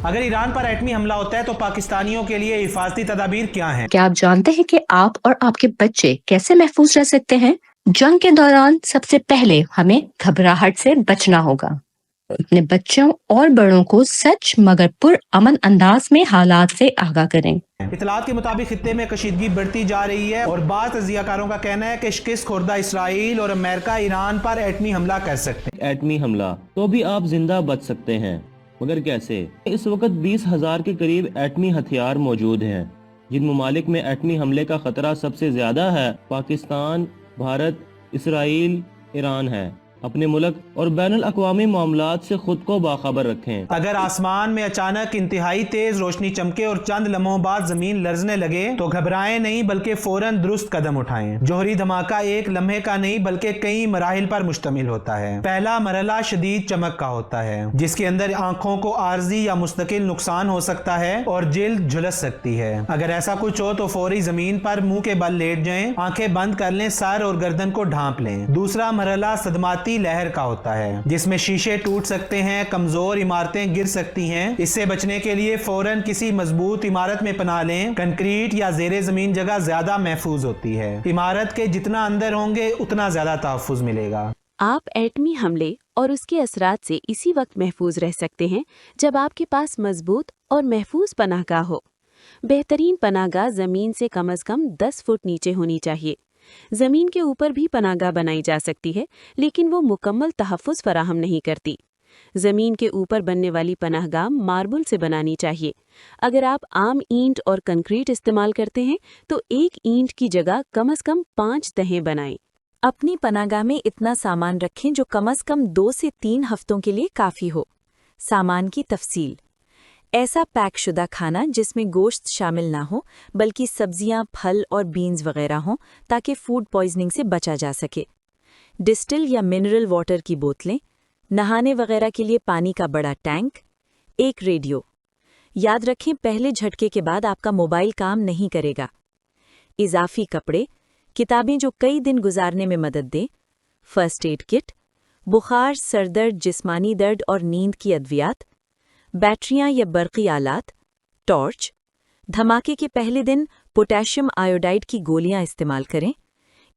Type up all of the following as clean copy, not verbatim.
اگر ایران پر ایٹمی حملہ ہوتا ہے تو پاکستانیوں کے لیے حفاظتی تدابیر کیا ہیں؟ کیا آپ جانتے ہیں کہ آپ اور آپ کے بچے کیسے محفوظ رہ سکتے ہیں؟ جنگ کے دوران سب سے پہلے ہمیں گھبراہٹ سے بچنا ہوگا۔ اپنے بچوں اور بڑوں کو سچ مگر پر امن انداز میں حالات سے آگاہ کریں۔ اطلاعات کے مطابق خطے میں کشیدگی بڑھتی جا رہی ہے اور بعض تجزیہ کاروں کا کہنا ہے کہ شکست خوردہ اسرائیل اور امریکہ ایران پر ایٹمی حملہ کر سکتے ہیں۔ ایٹمی حملہ تو بھی آپ زندہ بچ سکتے ہیں، مگر کیسے؟ اس وقت 20,000 کے قریب ایٹمی ہتھیار موجود ہیں۔ جن ممالک میں ایٹمی حملے کا خطرہ سب سے زیادہ ہے، پاکستان، بھارت، اسرائیل، ایران ہے۔ اپنے ملک اور بین الاقوامی معاملات سے خود کو باخبر رکھیں۔ اگر آسمان میں اچانک انتہائی تیز روشنی چمکے اور چند لمحوں بعد زمین لرزنے لگے تو گھبرائیں نہیں بلکہ فوراً درست قدم اٹھائیں۔ جوہری دھماکہ ایک لمحے کا نہیں بلکہ کئی مراحل پر مشتمل ہوتا ہے۔ پہلا مرحلہ شدید چمک کا ہوتا ہے، جس کے اندر آنکھوں کو عارضی یا مستقل نقصان ہو سکتا ہے اور جلد جھلس سکتی ہے۔ اگر ایسا کچھ ہو تو فوری زمین پر منہ کے بل لیٹ جائیں، آنکھیں بند کر لیں، سر اور گردن کو ڈھانپ لیں۔ دوسرا مرحلہ صدماتی لہر کا ہوتا ہے، جس میں شیشے ٹوٹ سکتے ہیں، کمزور عمارتیں گر سکتی ہیں۔ اس سے بچنے کے لیے فوراً کسی مضبوط عمارت میں پناہ لیں۔ کنکریٹ یا زیر زمین جگہ زیادہ محفوظ ہوتی ہے۔ عمارت کے جتنا اندر ہوں گے اتنا زیادہ تحفظ ملے گا۔ آپ ایٹمی حملے اور اس کے اثرات سے اسی وقت محفوظ رہ سکتے ہیں جب آپ کے پاس مضبوط اور محفوظ پناہ گاہ ہو۔ بہترین پناہ گاہ زمین سے کم از کم 10 فٹ نیچے ہونی چاہیے۔ زمین کے اوپر بھی پناہ گاہ بنائی جا سکتی ہے، لیکن وہ مکمل تحفظ فراہم نہیں کرتی۔ زمین کے اوپر بننے والی پناہ گاہ ماربل سے بنانی چاہیے۔ اگر آپ عام اینٹ اور کنکریٹ استعمال کرتے ہیں تو ایک اینٹ کی جگہ کم از کم 5 تہیں بنائیں۔ اپنی پناہ گاہ میں اتنا سامان رکھیں جو کم از کم 2 سے 3 ہفتوں کے لیے کافی ہو۔ سامان کی تفصیل: ایسا پیک شدہ کھانا جس میں گوشت شامل نہ ہو بلکہ سبزیاں، پھل اور بینز وغیرہ ہوں تاکہ فوڈ پوائزننگ سے بچا جا سکے۔ ڈسٹل یا منرل واٹر کی بوتلیں، نہانے وغیرہ کے لیے پانی کا بڑا ٹینک، ایک ریڈیو۔ یاد رکھیں پہلے جھٹکے کے بعد آپ کا موبائل کام نہیں کرے گا۔ اضافی کپڑے، کتابیں جو کئی دن گزارنے میں مدد دیں، فرسٹ ایڈ کٹ، بخار، سر درد، جسمانی درد اور نیند کی ادویات، بیٹریاں یا برقی آلات، ٹارچ۔ دھماکے کے پہلے دن پوٹاشیم آیوڈائڈ کی گولیاں استعمال کریں۔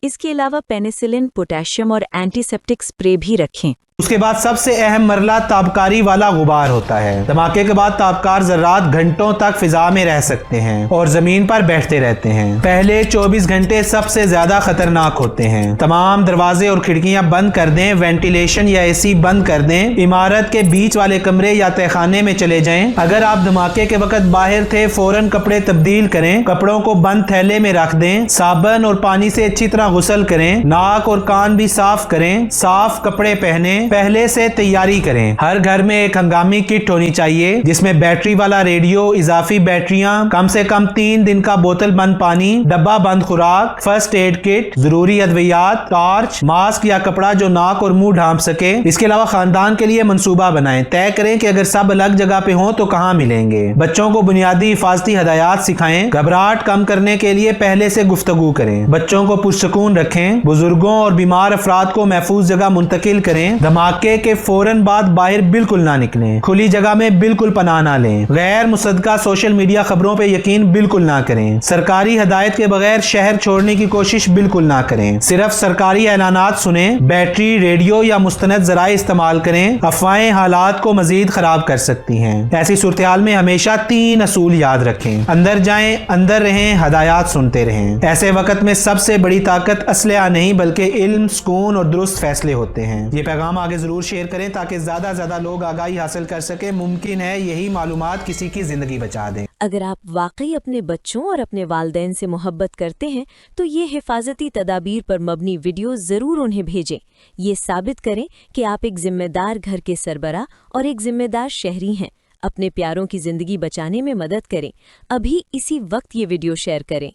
اس کے علاوہ پینیسلن، پوٹاشیم اور اینٹی سیپٹک اسپرے بھی رکھیں۔ اس کے بعد سب سے اہم مرحلہ تابکاری والا غبار ہوتا ہے۔ دھماکے کے بعد تابکار ذرات گھنٹوں تک فضا میں رہ سکتے ہیں اور زمین پر بیٹھتے رہتے ہیں۔ پہلے 24 گھنٹے سب سے زیادہ خطرناک ہوتے ہیں۔ تمام دروازے اور کھڑکیاں بند کر دیں، وینٹیلیشن یا اے سی بند کر دیں، عمارت کے بیچ والے کمرے یا تہخانے میں چلے جائیں۔ اگر آپ دھماکے کے وقت باہر تھے فوراً کپڑے تبدیل کریں، کپڑوں کو بند تھیلے میں رکھ دیں، صابن اور پانی سے اچھی طرح غسل کریں، ناک اور کان بھی صاف کریں، صاف کپڑے پہنیں، پہلے سے تیاری کریں۔ ہر گھر میں ایک ہنگامی کٹ ہونی چاہیے جس میں بیٹری والا ریڈیو، اضافی بیٹریاں، کم سے کم 3 دن کا بوتل بند پانی، ڈبہ بند خوراک، فرسٹ ایڈ کٹ، ضروری ادویات، ٹارچ، ماسک یا کپڑا جو ناک اور منہ ڈھانپ سکے۔ اس کے علاوہ خاندان کے لیے منصوبہ بنائیں، طے کریں کہ اگر سب الگ جگہ پہ ہوں تو کہاں ملیں گے۔ بچوں کو بنیادی حفاظتی ہدایات سکھائیں، گھبراہٹ کم کرنے کے لیے پہلے سے گفتگو کریں، بچوں کو پرسکون رکھیں، بزرگوں اور بیمار افراد کو محفوظ جگہ منتقل کریں۔ دھماکے کے فوراً بعد باہر بالکل نہ نکلیں، کھلی جگہ میں بالکل پناہ نہ لیں، غیر مصدقہ سوشل میڈیا خبروں پہ یقین بالکل نہ کریں، سرکاری ہدایت کے بغیر شہر چھوڑنے کی کوشش بالکل نہ کریں، صرف سرکاری اعلانات سنیں، بیٹری، ریڈیو یا مستند ذرائع استعمال کریں۔ افواہیں حالات کو مزید خراب کر سکتی ہیں۔ ایسی صورتحال میں ہمیشہ 3 اصول یاد رکھیں: اندر جائیں، اندر رہیں، ہدایات سنتے رہیں۔ ایسے وقت میں سب سے بڑی طاقت اسلحہ نہیں بلکہ علم، سکون اور درست فیصلے ہوتے ہیں۔ یہ پیغام آگے ضرور شیئر کریں تاکہ زیادہ زیادہ لوگ آگاہی حاصل کر سکیں۔ ممکن ہے یہی معلومات کسی کی زندگی بچا دیں۔ اگر آپ واقعی اپنے بچوں اور اپنے والدین سے محبت کرتے ہیں تو یہ حفاظتی تدابیر پر مبنی ویڈیو ضرور انہیں بھیجیں۔ یہ ثابت کریں کہ آپ ایک ذمہ دار گھر کے سربراہ اور ایک ذمہ دار شہری ہیں۔ اپنے پیاروں کی زندگی بچانے میں مدد کریں۔ ابھی اسی وقت یہ ویڈیو شیئر کریں۔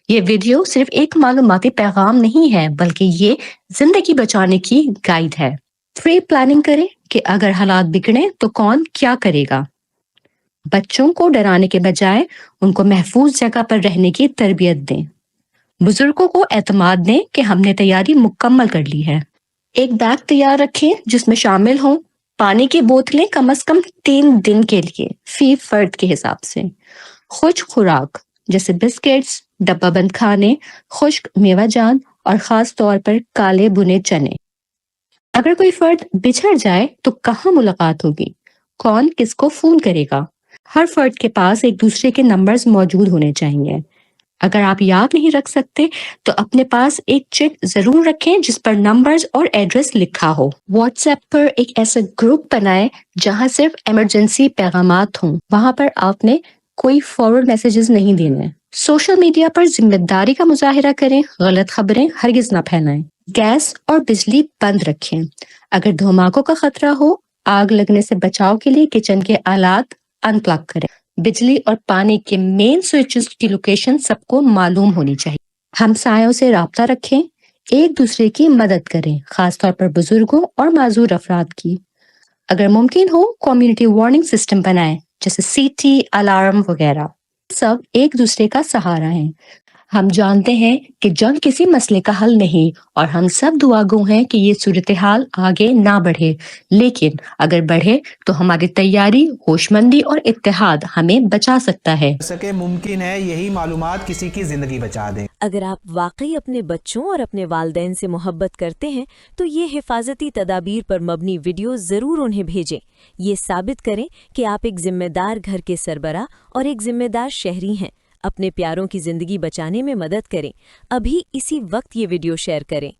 یہ ویڈیو صرف ایک معلوماتی پیغام نہیں ہے بلکہ یہ زندگی بچانے کی گائیڈ ہے۔ پری پلاننگ کریں کہ اگر حالات بگڑیں تو کون کیا کرے گا۔ بچوں کو ڈرانے کے بجائے ان کو محفوظ جگہ پر رہنے کی تربیت دیں۔ بزرگوں کو اعتماد دیں کہ ہم نے تیاری مکمل کر لی ہے۔ ایک بیگ تیار رکھیں جس میں شامل ہوں پانی کی بوتلیں کم از کم 3 دن کے لیے فی فرد کے حساب سے. خشک خوراک جیسے بسکٹس، ڈبہ بند کھانے، خشک میوہ جات اور خاص طور پر کالے بنے چنے. اگر کوئی فرد بچھڑ جائے تو کہاں ملاقات ہوگی؟ کون کس کو فون کرے گا؟ ہر فرد کے پاس ایک دوسرے کے نمبرز موجود ہونے چاہیے. اگر آپ یاد نہیں رکھ سکتے تو اپنے پاس ایک چٹ ضرور رکھیں جس پر نمبرز اور ایڈریس لکھا ہو. واٹس ایپ پر ایک ایسا گروپ بنائیں جہاں صرف ایمرجنسی پیغامات ہوں. وہاں پر آپ نے کوئی فارورڈ میسیجز نہیں دینے. سوشل میڈیا پر ذمہ داری کا مظاہرہ کریں، غلط خبریں ہرگز نہ پھیلائیں. گیس اور بجلی بند رکھیں. اگر دھماکوں کا خطرہ ہو، آگ لگنے سے بچاؤ کے لیے کچن کے آلات ان پلگ کریں. بجلی اور پانی کے مین سوئچز کی لوکیشن سب کو معلوم ہونی چاہیے. ہمسایوں سے رابطہ رکھیں، ایک دوسرے کی مدد کریں، خاص طور پر بزرگوں اور معذور افراد کی. اگر ممکن ہو کمیونٹی وارننگ سسٹم بنائیں جیسے CT، الارم وغیرہ. سب ایک دوسرے کا سہارا ہیں. ہم جانتے ہیں کہ جنگ کسی مسئلے کا حل نہیں اور ہم سب دعا گو ہیں کہ یہ صورتحال آگے نہ بڑھے، لیکن اگر بڑھے تو ہماری تیاری، ہوش مندی اور اتحاد ہمیں بچا سکتا ہے. سکے ممکن ہے یہی معلومات کسی کی زندگی بچا دیں. اگر آپ واقعی اپنے بچوں اور اپنے والدین سے محبت کرتے ہیں تو یہ حفاظتی تدابیر پر مبنی ویڈیو ضرور انہیں بھیجیں. یہ ثابت کریں کہ آپ ایک ذمہ دار گھر کے سربراہ اور ایک ذمہ دار شہری ہیں. اپنے پیاروں کی زندگی بچانے میں مدد کریں. ابھی اسی وقت یہ ویڈیو شیئر کریں.